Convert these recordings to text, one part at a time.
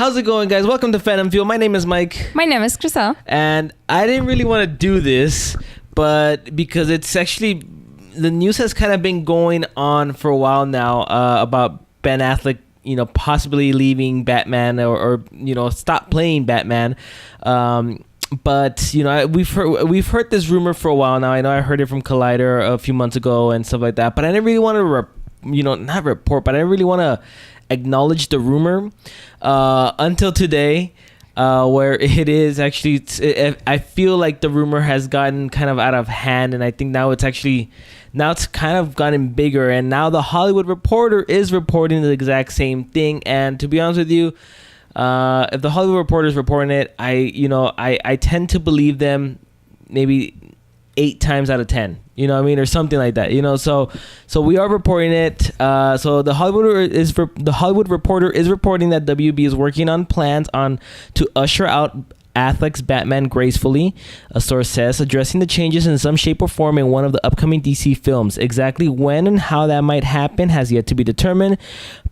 How's it going, guys? Welcome to Fandom Fuel. My name is Mike. My name is Crisel. And I didn't really want to do this, but because it's actually... the news has kind of been going on for a while now about Ben Affleck, possibly leaving Batman or stop playing Batman. But we've heard this rumor for a while now. I know I heard it from Collider a few months ago and stuff like that. But I didn't really want to, not report, but I didn't really want to acknowledge the rumor until today, where it is actually. I feel like the rumor has gotten kind of out of hand, and I think now it's kind of gotten bigger. And now the Hollywood Reporter is reporting the exact same thing. And to be honest with you, if the Hollywood Reporter is reporting it, I tend to believe them maybe 8 times out of 10, or something like that, so we are reporting it. So the Hollywood Reporter is reporting that WB is working on plans to usher out Affleck's Batman gracefully, a source says, addressing the changes in some shape or form in one of the upcoming DC films. Exactly when and how that might happen has yet to be determined,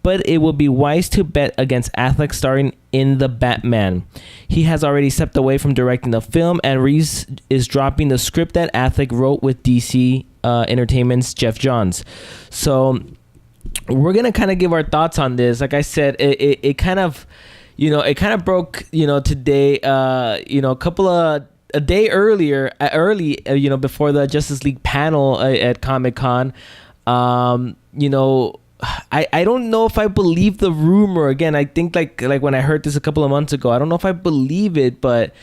but it would be wise to bet against Affleck starring in the Batman. He has already stepped away from directing the film, and Reeves is dropping the script that Affleck wrote with DC Entertainment's Jeff Johns. So we're gonna kind of give our thoughts on this. Like I said, it kind of broke, today, a day early, before the Justice League panel at Comic-Con. I don't know if I believe the rumor. Again, I think like when I heard this a couple of months ago, I don't know if I believe it, but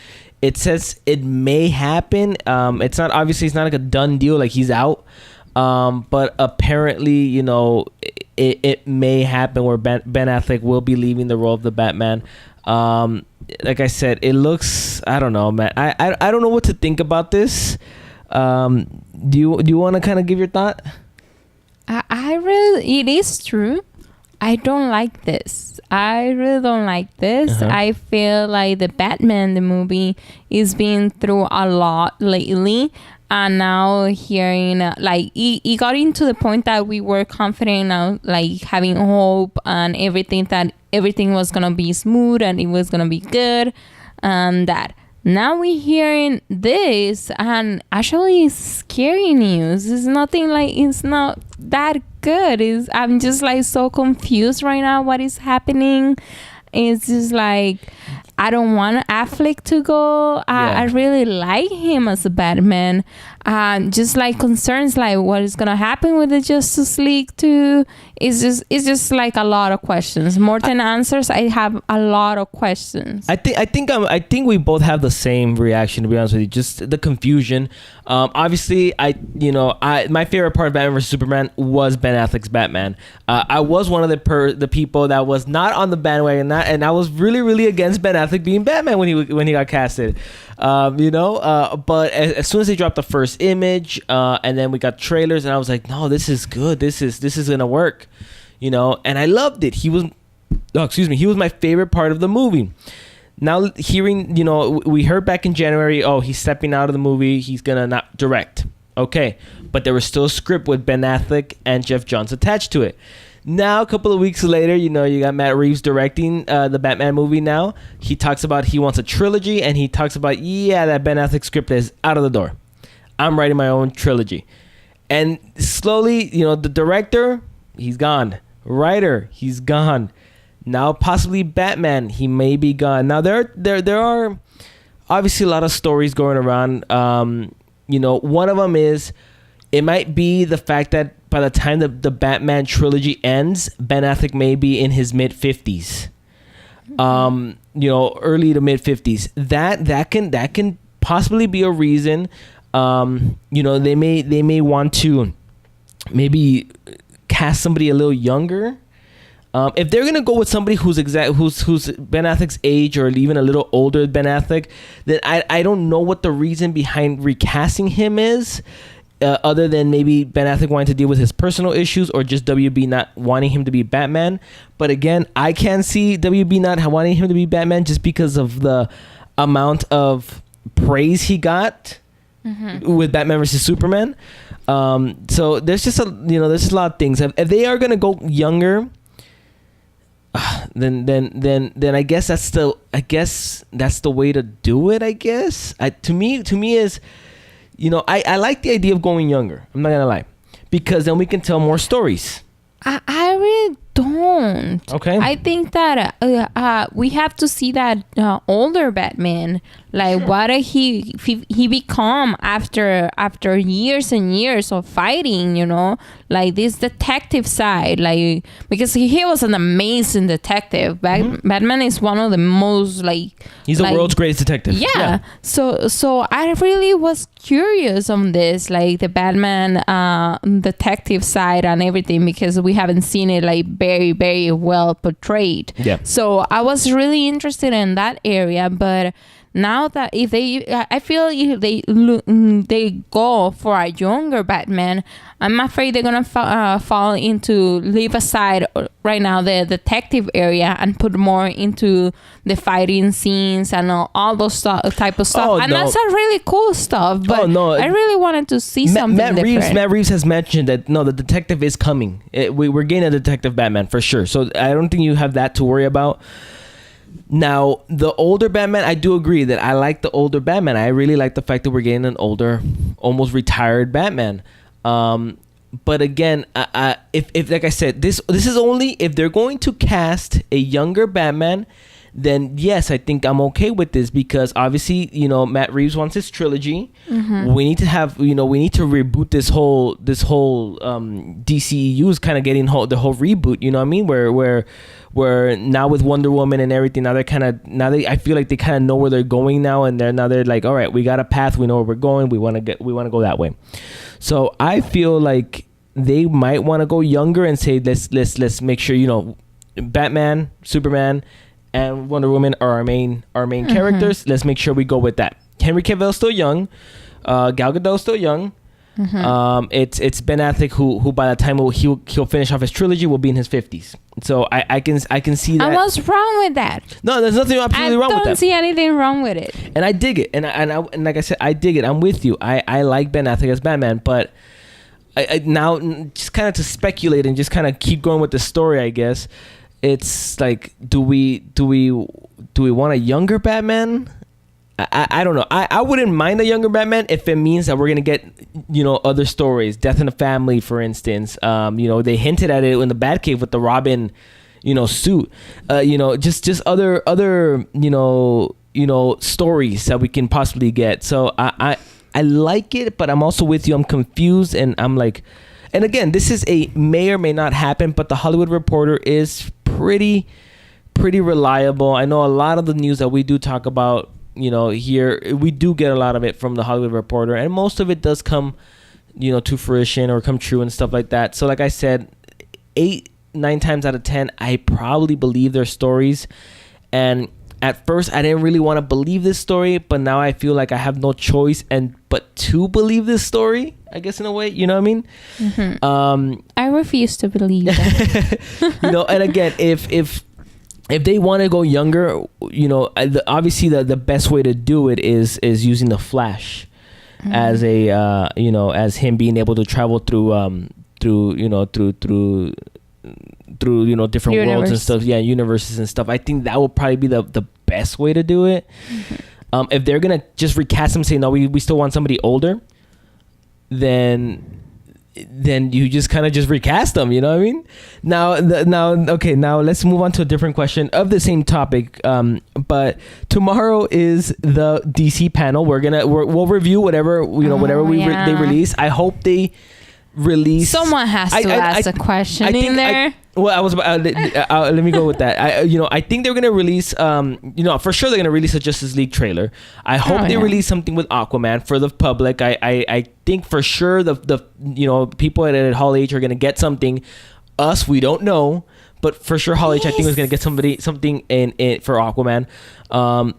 it says it may happen. It's not like a done deal, like he's out. But apparently, it may happen where Ben Affleck will be leaving the role of the Batman. Like I said, it looks, I don't know, man. I don't know what to think about this. Do you want to kind of give your thought? It is true. I don't like this. I really don't like this. Uh-huh. I feel like the Batman, the movie, is being through a lot lately. And now hearing, it got into the point that we were confident now, having hope and everything was going to be smooth and it was going to be good. And that now we're hearing this, and actually it's scary news. It's nothing it's not that good. I'm just so confused right now what is happening. It's just I don't want Affleck to go. I really like him as a Batman. Just concerns what is gonna happen with the Justice League too. It's just a lot of questions. More than answers, I have a lot of questions. I think we both have the same reaction, to be honest with you. Just the confusion. Obviously, my favorite part of Batman vs Superman was Ben Affleck's Batman. I was one of the people that was not on the bandwagon, and I was really, really against Ben Affleck being Batman when he got casted. But as soon as they dropped the first image, and then we got trailers, and I was like, no, this is good. This is gonna work, and I loved it. He was my favorite part of the movie. Now hearing, we heard back in January, he's stepping out of the movie. He's gonna not direct. Okay, but there was still a script with Ben Affleck and Jeff Johns attached to it. Now, a couple of weeks later, you got Matt Reeves directing the Batman movie now. He talks about he wants a trilogy, and he talks about, that Ben Affleck script is out of the door. I'm writing my own trilogy. And slowly, the director, he's gone. Writer, he's gone. Now, possibly Batman, he may be gone. Now, there are obviously a lot of stories going around. One of them is, it might be the fact that by the time the Batman trilogy ends, Ben Affleck may be in his mid-50s, early to mid-50s. That can possibly be a reason. They may want to maybe cast somebody a little younger. If they're gonna go with somebody who's Ben Affleck's age or even a little older than Ben Affleck, then I don't know what the reason behind recasting him is. Other than maybe Ben Affleck wanting to deal with his personal issues or just WB not wanting him to be Batman. But again, I can see WB not wanting him to be Batman just because of the amount of praise he got with Batman vs Superman. So there's just a lot of things. If they are gonna go younger, then I guess that's the way to do it. I guess to me is, I like the idea of going younger. I'm not gonna lie, because then we can tell more stories. I really don't. Okay. I think that we have to see that older Batman, like Sure. what he become after years and years of fighting, like this detective side, like, because he was an amazing detective. Batman is one of the most he's the world's greatest detective. Yeah. So I really was curious on this, like the Batman detective side and everything, because we haven't seen it like very, very well portrayed. Yeah. So I was really interested in that area, but now that I feel if they go for a younger Batman, I'm afraid they're gonna leave aside right now the detective area and put more into the fighting scenes and all those type of stuff. And that's a really cool stuff. But I really wanted to see something different. Matt Reeves has mentioned that the detective is coming. We're getting a detective Batman for sure. So I don't think you have that to worry about. Now, the older Batman, I do agree that I like the older Batman. I really like the fact that we're getting an older, almost retired Batman. But again, if like I said, this is only if they're going to cast a younger Batman, then yes, I think I'm okay with this, because obviously, Matt Reeves wants his trilogy. Mm-hmm. We need to have, we need to reboot this whole DCEU is kind of getting the whole reboot. You know what I mean? Where now with Wonder Woman and everything, now I feel like they kind of know where they're going now, and they're like, all right, we got a path, we know where we're going, we want to go that way. So I feel like they might want to go younger and say, let's make sure, Batman, Superman, and Wonder Woman are our main Mm-hmm. characters. Let's make sure we go with that. Henry Cavill's still young, Gal Gadot's still young. Mm-hmm. It's Ben Affleck who by the time he'll finish off his trilogy will be in his 50s. So I can see that. And what's wrong with that? No, there's nothing absolutely wrong with that. I don't see anything wrong with it. And I dig it. And like I said, I dig it. I'm with you. I like Ben Affleck as Batman, but I now just kind of to speculate and just kind of keep going with the story, I guess. It's like, do we want a younger Batman? I don't know. I wouldn't mind a younger Batman if it means that we're gonna get other stories, Death in the Family, for instance. They hinted at it in the Batcave with the Robin, suit. Just other stories that we can possibly get. So I like it, but I'm also with you. I'm confused, and I'm like, and again, this is may or may not happen, but the Hollywood Reporter is pretty reliable. I know a lot of the news that we do talk about, here, we do get a lot of it from the Hollywood Reporter, and most of it does come, to fruition or come true and stuff like that. So like I said, 8-9 times out of 10, I probably believe their stories. And at first I didn't really want to believe this story, but now I feel like I have no choice but to believe this story, I guess, in a way, you know what I mean? Mm-hmm. I refuse to believe that. And again, if they want to go younger, obviously the best way to do it is using the Flash as a as him being able to travel through different worlds and stuff, universes and stuff. I think that would probably be the best way to do it. Mm-hmm. If they're gonna just recast him, say no, we still want somebody older, then you just kind of just recast them, you know what I mean? Now let's move on to a different question of the same topic. But tomorrow is the DC panel. We'll review whatever they release. I hope they release. Someone has to ask a question in there. I was about. Let me go with that. I think they're gonna release. For sure they're gonna release a Justice League trailer. I hope they release something with Aquaman for the public. I think for sure the people at Hall H are gonna get something. Us, we don't know, but for sure Hall H I think was gonna get something in for Aquaman.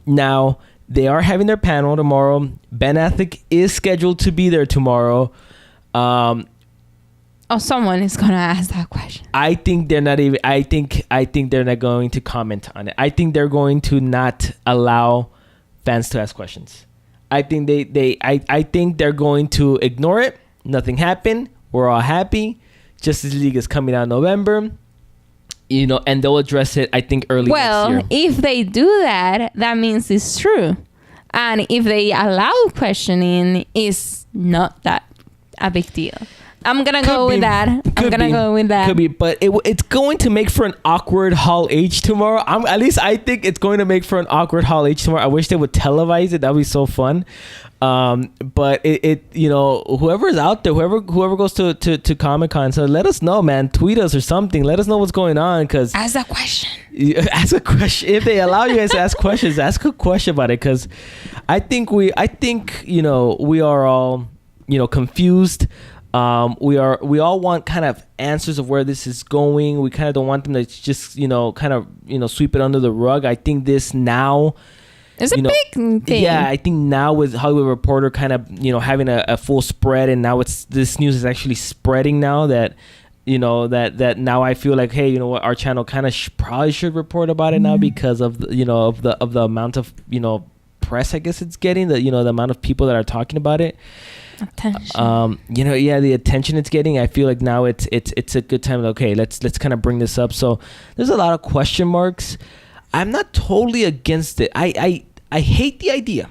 Now they are having their panel tomorrow. Ben Affleck is scheduled to be there tomorrow. Someone is gonna ask that question. I think they're not even. I think they're not going to comment on it. I think they're going to not allow fans to ask questions. I think I think they're going to ignore it. Nothing happened. We're all happy. Justice League is coming out in November. and they'll address it, I think, early next year. If they do that, that means it's true. And if they allow questioning, it's not that a big deal. I'm going to go with that. Could be, but it's going to make for an awkward Hall H tomorrow. At least I think it's going to make for an awkward Hall H tomorrow. I wish they would televise it. That would be so fun. But whoever's out there, whoever goes to Comic-Con, so let us know, man. Tweet us or something. Let us know what's going on. Cause ask a question. Ask a question. If they allow you guys to ask questions, ask a question about it. Cause I think we are all, confused. We all want kind of answers of where this is going. We kind of don't want them to just, sweep it under the rug. I think this now, it's a big thing. Yeah, I think now with Hollywood Reporter kind of, having a full spread, and now this news is actually spreading now that, that now I feel like, hey, you know what, our channel kind of probably should report about it now because of the amount of, press I guess it's getting, the amount of people that are talking about it. Attention. The attention it's getting. I feel like now it's a good time. Okay, let's kind of bring this up. So there's a lot of question marks. I'm not totally against it. I hate the idea.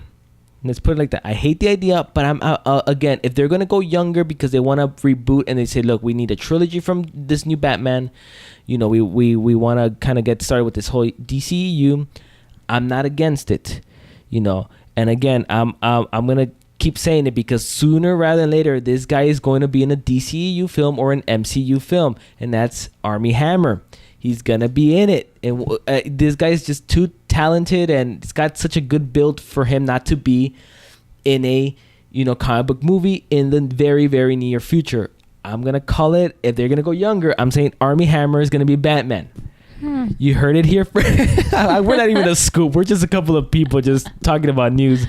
Let's put it like that. I hate the idea, but I'm again, if they're gonna go younger because they want to reboot and they say, look, we need a trilogy from this new Batman. We want to kind of get started with this whole DCEU. I'm not against it. And again, I'm gonna keep saying it because sooner rather than later, this guy is going to be in a DCEU film or an MCU film, and that's Armie Hammer. He's gonna be in it, and this guy is just too talented, and it's got such a good build for him not to be in a comic book movie in the very, very near future. I'm gonna call it. If they're gonna go younger, I'm saying Armie Hammer is gonna be Batman. You heard it here. We're not even a scoop. We're just a couple of people just talking about news.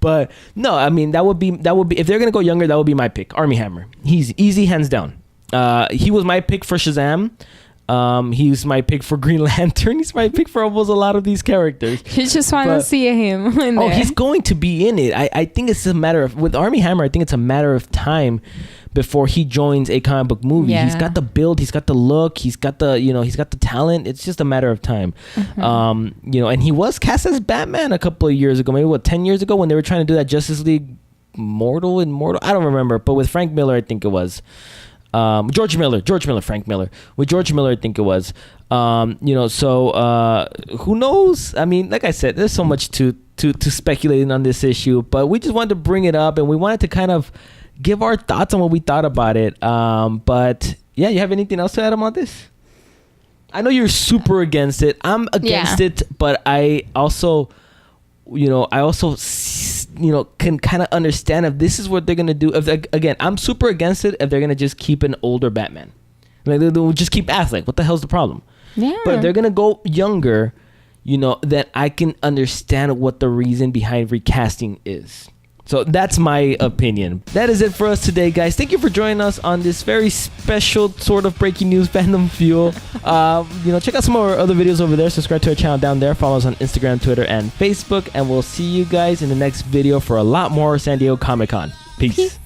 But no, I mean that would be if they're gonna go younger, that would be my pick. Armie Hammer. He's easy, hands down. He was my pick for Shazam. He's my pick for Green Lantern. He's my pick for almost a lot of these characters. You just want to see him in there. He's going to be in it. I think it's a matter of, with Armie Hammer, I think it's a matter of time before he joins a comic book movie. Yeah. He's got the build, he's got the look, he's got the, he's got the talent. It's just a matter of time. Mm-hmm. And he was cast as Batman a couple of years ago, maybe 10 years ago, when they were trying to do that Justice League Immortal. I don't remember, but with Frank Miller, I think it was. George Miller, Frank Miller. With George Miller, I think it was. So who knows? I mean, like I said, there's so much to speculating on this issue, but we just wanted to bring it up, and we wanted to kind of give our thoughts on what we thought about it. But yeah, you have anything else to add on this? I know you're super against it. I'm against it, but I also can kind of understand if this is what they're gonna do. If again, I'm super against it if they're gonna just keep an older Batman, like they'll just keep Affleck. What the hell's the problem? Yeah. But if they're gonna go younger, then I can understand what the reason behind recasting is. So that's my opinion. That is it for us today, guys. Thank you for joining us on this very special sort of breaking news Fandom Fuel. Check out some of our other videos over there. Subscribe to our channel down there. Follow us on Instagram, Twitter, and Facebook. And we'll see you guys in the next video for a lot more San Diego Comic-Con. Peace.